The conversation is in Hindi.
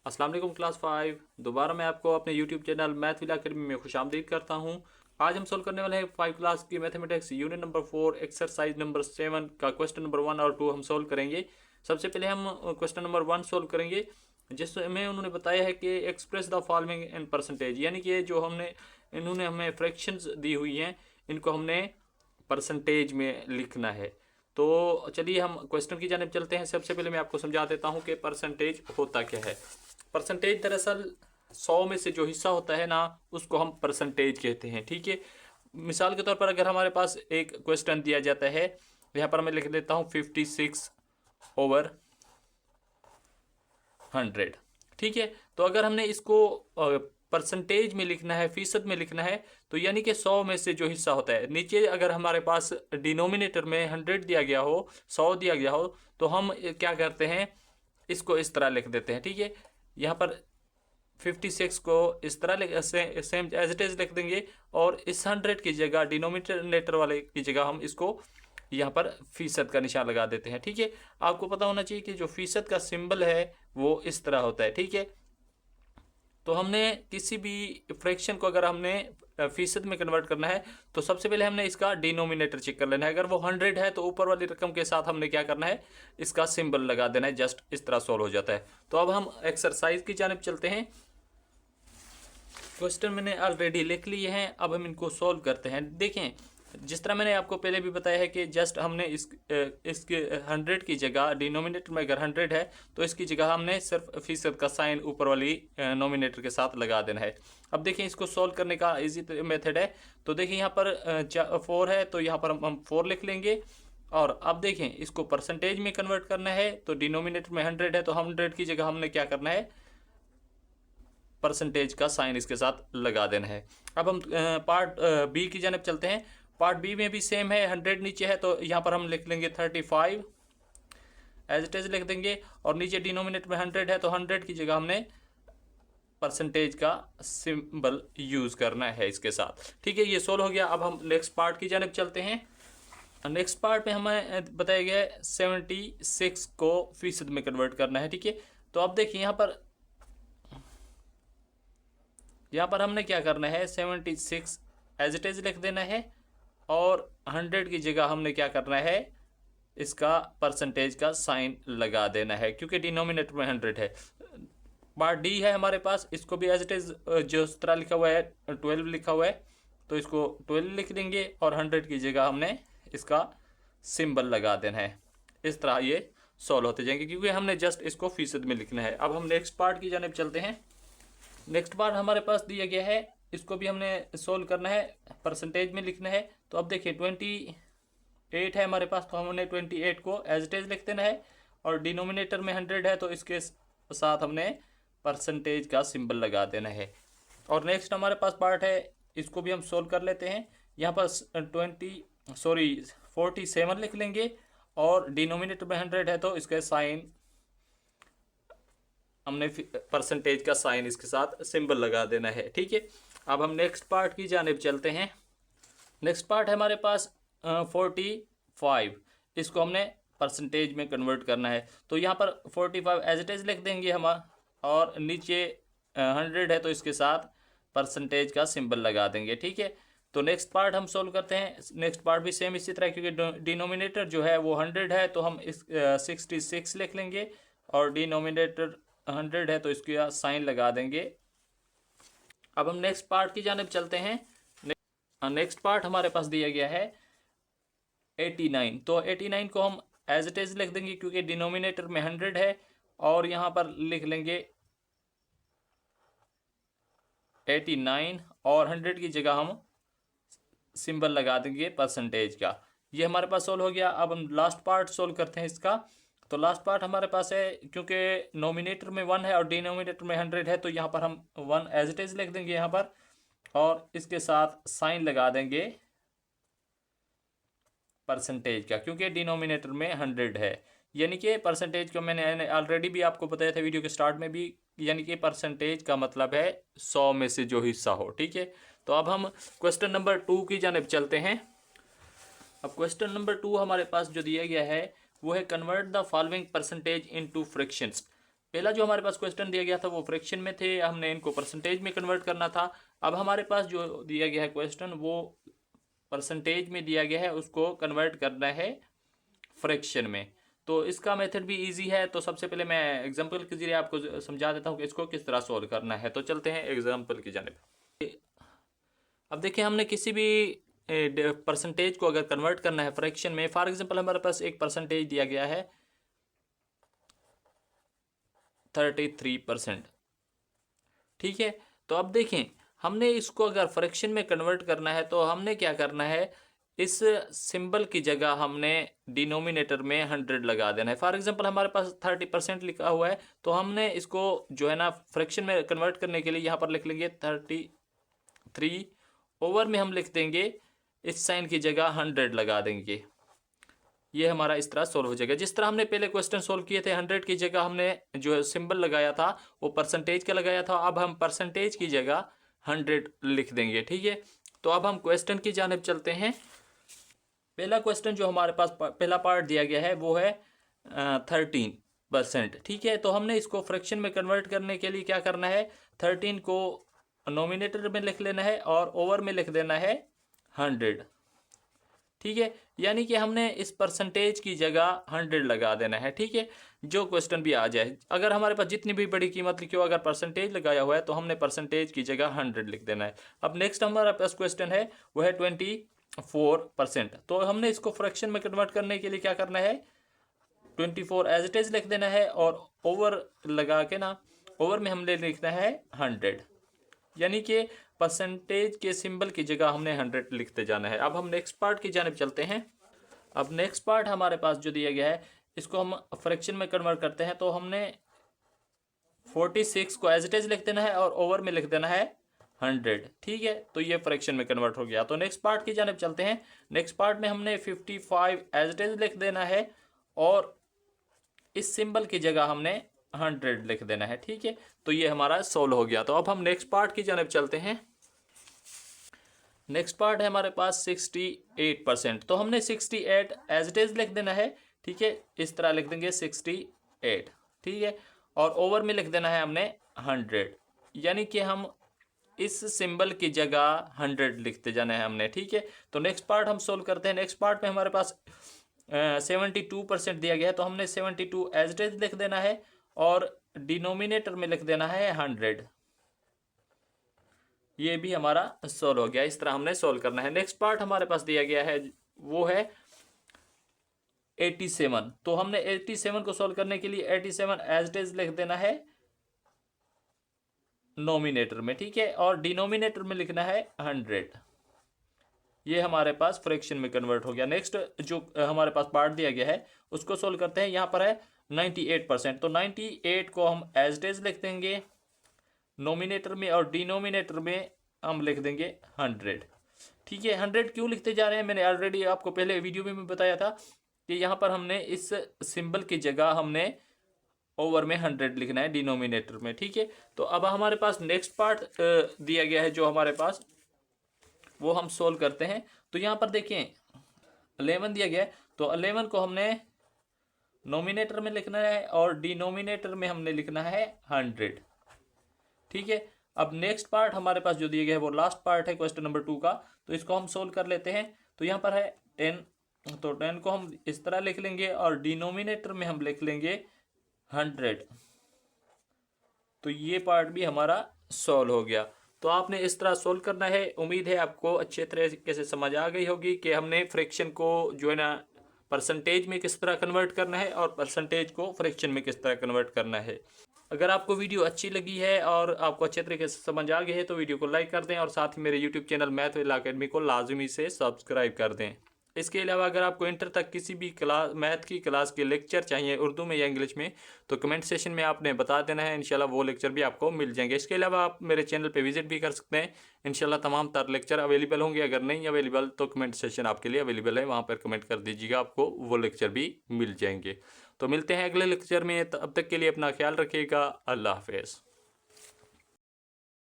अस्सलाम वालेकुम क्लास 5। दोबारा मैं आपको अपने YouTube channel math will academy में खुशामदीद करता हूं। आज हम सोल्व करने वाले हैं 5 क्लास की mathematics unit number 4 exercise number 7 का क्वेश्चन नंबर 1 और 2 हम सोल्व करेंगे। सबसे पहले हम क्वेश्चन नंबर 1 सोल्व करेंगे, जिसमें उन्होंने बताया है कि express the following in percentage, यानी कि जो इन्होंने हमें फ्रैक्शंस दी हुई हैं, इनको हमने परसेंटेज में लिखना है। तो चलिए हम क्वेश्चन की जानिब चलते हैं। सबसे पहले मैं आपको समझा देता हूं कि परसेंटेज होता क्या है। परसेंटेज दरअसल 100 में से जो हिस्सा होता है ना, उसको हम परसेंटेज कहते हैं। ठीक है, मिसाल के तौर पर अगर हमारे पास एक क्वेश्चन दिया जाता है, यहाँ पर मैं लिख देता हूँ 56/100। ठीक है, तो अगर हमने इसको परसेंटेज में लिखना है, फीसद में लिखना है, तो यानी कि 100 में से जो हिस्सा होता है, नीचे अगर हमारे पास डिनोमिनेटर में 100 दिया गया हो, 100 दिया गया हो, तो हम क्या करते हैं, इसको इस तरह लिख देते हैं। ठीक है, यहाँ पर 56 को इस तरह सेम एज इट इज लिख देंगे, और इस 100 की जगह, डिनोमिनेटर वाले की जगह, हम इसको यहाँ पर फीसद का निशान लगा देते हैं। ठीक है, आपको पता होना चाहिए कि जो फीसद का सिंबल है वो इस तरह होता है। ठीक है, तो हमने किसी भी फ्रैक्शन को अगर हमने फीसद में कन्वर्ट करना है, तो सबसे पहले हमने इसका डिनोमिनेटर चेक कर लेना है। अगर वो 100 है तो ऊपर वाली रकम के साथ हमने क्या करना है, इसका सिंबल लगा देना है। जस्ट इस तरह सॉल्व हो जाता है। तो अब हम एक्सरसाइज की जानिब चलते हैं। क्वेश्चन मैंने ऑलरेडी लिख लिए हैं, अब हम इनको सॉल्व करते हैं। देखें, जिस तरह मैंने आपको पहले भी बताया है कि जस्ट हमने इसके 100 की जगह, डिनोमिनेटर में अगर 100 है तो इसकी जगह हमने सिर्फ फीसद का साइन ऊपर वाली नोमिनेटर के साथ लगा देना है। अब देखें, इसको सॉल्व करने का इजी मेथड है। तो देखिए, यहाँ पर 4 है, तो यहाँ पर हम 4 लिख लेंगे। और अब देखें, इसको परसेंटेज में कन्वर्ट करना है, तो डिनोमिनेटर में 100 है, तो 100 की जगह हमने क्या करना है, परसेंटेज का साइन इसके साथ लगा देना है। अब हम पार्ट बी की जानिब चलते हैं। पार्ट बी में भी सेम है, 100 नीचे है, तो यहाँ पर हम लिख लेंगे 35 एज इट इज लिख देंगे, और नीचे डिनोमिनेटर में 100 है, तो 100 की जगह हमने परसेंटेज का सिंबल यूज करना है इसके साथ। ठीक है, ये सोल्व हो गया। अब हम नेक्स्ट पार्ट की जानिब चलते हैं। नेक्स्ट पार्ट में हमें बताया गया है 76 को फीसद में कन्वर्ट करना है। ठीक है, तो अब देखिए, यहाँ पर हमने क्या करना है, 76 एज इट इज लिख देना है, और 100 की जगह हमने क्या करना है, इसका परसेंटेज का साइन लगा देना है, क्योंकि डिनोमिनेटर में 100 है। पार्ट डी है हमारे पास, इसको भी एज इट इज जो तरह लिखा हुआ है, 12 लिखा हुआ है, तो इसको 12 लिख देंगे, और 100 की जगह हमने इसका सिंबल लगा देना है। इस तरह ये सॉल्व होते जाएंगे, क्योंकि हमने जस्ट इसको फीसद में लिखना है। अब हम नेक्स्ट पार्ट की जानिब चलते हैं। नेक्स्ट पार्ट हमारे पास दिया गया है, इसको भी हमने सोल्व करना है, परसेंटेज में लिखना है। तो अब देखिए, 28 है हमारे पास, तो हमने 28 को एज इट इज लिख देना है, और डिनोमिनेटर में 100 है, तो इसके साथ हमने परसेंटेज का सिंबल लगा देना है। और नेक्स्ट हमारे पास पार्ट है, इसको भी हम सोल्व कर लेते हैं। यहाँ पर 47 लिख लेंगे, और डिनोमिनेटर में 100 है, तो इसका साइन हमने परसेंटेज का साइन इसके साथ सिंबल लगा देना है। ठीक है, अब हम नेक्स्ट पार्ट की जानिब चलते हैं। नेक्स्ट पार्ट है हमारे पास 45, इसको हमने परसेंटेज में कन्वर्ट करना है। तो यहाँ पर 45 एज इट इज लिख देंगे हम, और नीचे 100 है, तो इसके साथ परसेंटेज का सिंबल लगा देंगे। ठीक है, तो नेक्स्ट पार्ट हम सोल्व करते हैं। नेक्स्ट पार्ट भी सेम इसी तरह, क्योंकि डिनोमिनेटर जो है वो 100 है, तो हम इस 66 लिख लेंगे, और डिनोमिनेटर 100 है, तो इसका साइन लगा देंगे। अब हम नेक्स्ट पार्ट की जानिब चलते हैं। नेक्स्ट पार्ट हमारे पास दिया गया है 89, तो 89 को हम एज इट इज लिख देंगे, क्योंकि डिनोमिनेटर में 100 है, और यहाँ पर लिख लेंगे 89, और 100 की जगह हम सिंबल लगा देंगे परसेंटेज का। ये हमारे पास सोल्व हो गया। अब हम लास्ट पार्ट सोल्व करते हैं इसका। तो लास्ट पार्ट हमारे पास है, क्योंकि नोमिनेटर में 1 है और डिनोमिनेटर में 100 है, तो यहाँ पर हम 1 एज इट इज लिख देंगे यहाँ पर, और इसके साथ साइन लगा देंगे परसेंटेज का, क्योंकि डिनोमिनेटर में 100 है। यानी कि परसेंटेज को मैंने ऑलरेडी भी आपको बताया था वीडियो के स्टार्ट में भी, यानी कि परसेंटेज का मतलब है 100 में से जो हिस्सा हो। ठीक है, तो अब हम क्वेश्चन नंबर 2 की जानिब चलते हैं। अब क्वेश्चन नंबर 2 हमारे पास जो दिया गया है वो है, convert the following percentage into fractions. पहला जो हमारे पास क्वेश्चन दिया गया था वो फ्रैक्शन में थे, हमने इनको परसेंटेज में कन्वर्ट करना था। अब हमारे पास जो दिया गया है क्वेश्चन वो परसेंटेज में दिया गया है, उसको कन्वर्ट करना है फ्रैक्शन में। तो इसका मेथड भी इजी है। तो सबसे पहले मैं एग्जांपल के जरिए आपको समझा देता हूँ कि इसको किस तरह सॉल्व करना है। तो चलते हैं एग्जांपल की जानिब। अब देखिए, हमने किसी भी परसेंटेज को अगर कन्वर्ट करना है फ्रैक्शन में, फॉर एग्जांपल हमारे पास एक परसेंटेज दिया गया है 33%, ठीक है। तो अब देखें, हमने इसको अगर फ्रैक्शन में कन्वर्ट करना है तो हमने क्या करना है, इस सिंबल की जगह हमने डिनोमिनेटर में 100 लगा देना है। फॉर एग्जांपल हमारे पास 30% लिखा हुआ है, तो हमने इसको जो है ना फ्रैक्शन में कन्वर्ट करने के लिए यहाँ पर लिख लेंगे 33, ओवर में हम लिख देंगे इस साइन की जगह 100 लगा देंगे। ये हमारा इस तरह सोल्व हो जाएगा। जिस तरह हमने पहले क्वेश्चन सोल्व किए थे, 100 की जगह हमने जो सिंबल लगाया था वो परसेंटेज का लगाया था, अब हम परसेंटेज की जगह 100 लिख देंगे, ठीक है। तो अब हम क्वेश्चन की जानिब चलते हैं। पहला क्वेश्चन जो हमारे पास पहला पार्ट दिया गया है वो है 13%, ठीक है। तो हमने इसको फ्रैक्शन में कन्वर्ट करने के लिए क्या करना है, 13 को नोमिनेटर में लिख लेना है और ओवर में लिख देना है 100, ठीक है। यानी कि हमने इस परसेंटेज की जगह 100 लगा देना है, ठीक है। जो क्वेश्चन भी आ जाए, अगर हमारे पास जितनी भी बड़ी कीमत लिखी हो, अगर परसेंटेज लगाया हुआ है तो हमने परसेंटेज की जगह 100 लिख देना है। अब नेक्स्ट हमारे पास क्वेश्चन है वो है 24%। तो हमने इसको फ्रैक्शन में कन्वर्ट करने के लिए क्या करना है, 24 एज इट इज लिख देना है और ओवर लगा के ना, ओवर में हमने लिखना है 100, यानी कि परसेंटेज के सिंबल की जगह हमने 100 लिखते जाना है। अब हम नेक्स्ट पार्ट की जानिब चलते हैं। अब नेक्स्ट पार्ट हमारे पास जो दिया गया है, इसको हम फ्रैक्शन में कन्वर्ट करते हैं। तो हमने 46 को एज इट इज लिख देना है और ओवर में लिख देना है 100, ठीक है। तो ये फ्रैक्शन में कन्वर्ट हो गया। तो नेक्स्ट पार्ट की जानिब चलते हैं। नेक्स्ट पार्ट में हमने 55 एज इट इज लिख देना है और इस सिंबल की जगह हमने 100 लिख देना है, ठीक है। तो ये हमारा सोल्व हो गया। तो अब हम नेक्स्ट पार्ट की जानिब चलते हैं। नेक्स्ट पार्ट है हमारे पास 68%। तो हमने 68 एज इट इज लिख देना है, ठीक है। इस तरह लिख देंगे 68, ठीक है। और ओवर में लिख देना है हमने 100, यानी कि हम इस सिंबल की जगह 100 लिखते जाना है हमने, ठीक है। तो नेक्स्ट पार्ट हम सोल्व करते हैं। नेक्स्ट पार्ट में हमारे पास 72% दिया गया है, तो हमने 72 एज इट इज लिख देना है और डिनोमिनेटर में लिख देना है 100। ये भी हमारा सोल्व हो गया। इस तरह हमने सोल्व करना है। नेक्स्ट पार्ट हमारे पास दिया गया है वो है 87। तो हमने 87 को सोल्व करने के लिए 87 एज इट इज लिख देना है नोमिनेटर में, ठीक है। और डिनोमिनेटर में लिखना है 100। ये हमारे पास फ्रैक्शन में कन्वर्ट हो गया। नेक्स्ट जो हमारे पास पार्ट दिया गया है उसको सोल्व करते हैं। यहाँ पर है 98%। तो 98 को हम एज इट इज लिख देंगे नोमिनेटर में और डिनोमिनेटर में हम लिख देंगे 100, ठीक है। 100 क्यों लिखते जा रहे हैं, मैंने ऑलरेडी आपको पहले वीडियो में बताया था कि यहाँ पर हमने इस सिंबल की जगह हमने ओवर में 100 लिखना है डिनोमिनेटर में, ठीक है। तो अब हमारे पास नेक्स्ट पार्ट दिया गया है जो हमारे पास, वो हम सोल्व करते हैं। तो यहाँ पर देखें 11 दिया गया है, तो 11 को हमने नोमिनेटर में लिखना है और डिनोमिनेटर में हमने लिखना है 100, ठीक है। अब नेक्स्ट पार्ट हमारे पास जो दिया गया है वो लास्ट पार्ट है क्वेश्चन नंबर 2 का। तो इसको हम सोल्व कर लेते हैं। तो यहाँ पर है 10, तो 10 को हम इस तरह लिख लेंगे और डिनोमिनेटर में हम लिख लेंगे 100। तो ये पार्ट भी हमारा सोल्व हो गया। तो आपने इस तरह सोल्व करना है। उम्मीद है आपको अच्छे तरीके से समझ आ गई होगी कि हमने फ्रैक्शन को जो है ना परसेंटेज में किस तरह कन्वर्ट करना है और परसेंटेज को फ्रैक्शन में किस तरह कन्वर्ट करना है। अगर आपको वीडियो अच्छी लगी है और आपको अच्छे तरीके से समझ आ गई है तो वीडियो को लाइक कर दें और साथ ही मेरे YouTube channel math will academy को लाजमी से सब्सक्राइब कर दें। इसके अलावा अगर आपको इंटर तक किसी भी क्लास मैथ की क्लास के लेक्चर चाहिए उर्दू में या इंग्लिश में, तो कमेंट सेशन में आपने बता देना है, इंशाल्लाह वो लेक्चर भी आपको मिल जाएंगे। इसके अलावा आप मेरे चैनल पे विजिट भी कर सकते हैं, इंशाल्लाह तमाम तर लेक्चर अवेलेबल होंगे। अगर नहीं अवेलेबल तो कमेंट सेशन आपके लिए अवेलेबल है, वहाँ पर कमेंट कर दीजिएगा, आपको वो लेक्चर भी मिल जाएंगे। तो मिलते हैं अगले लेक्चर में, तब तक के लिए अपना ख्याल रखिएगा। अल्लाह हाफिज़।